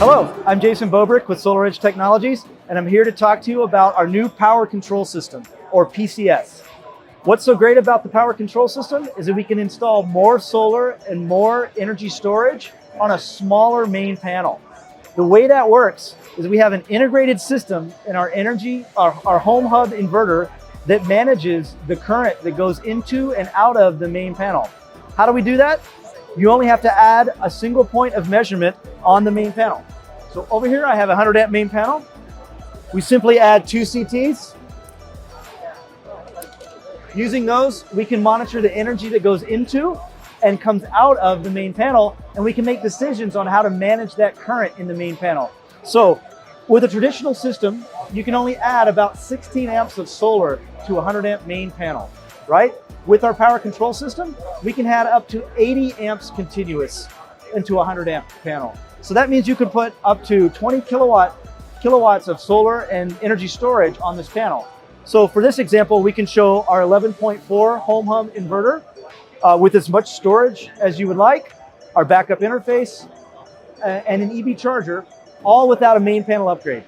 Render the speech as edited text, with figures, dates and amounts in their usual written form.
Hello, I'm Jason Bobruk with SolarEdge Technologies, and I'm here to talk to you about our new power control system, or PCS. What's so great about the power control system is that we can install more solar and more energy storage on a smaller main panel. The way that works is we have an integrated system in our home hub inverter that manages the current that goes into and out of the main panel. How do we do that? You only have to add a single point of measurement on the main panel. So over here I have a 100 amp main panel. We simply add 2 CTs. Using those, we can monitor the energy that goes into and comes out of the main panel, and we can make decisions on how to manage that current in the main panel. So with a traditional system, you can only add about 16 amps of solar to a 100 amp main panel, right? With our power control system, we can add up to 80 amps continuous into a 100 amp panel. So that means you could put up to 20 kilowatts of solar and energy storage on this panel. So for this example, we can show our 11.4 home hub inverter with as much storage as you would like, our backup interface, and an EV charger, all without a main panel upgrade.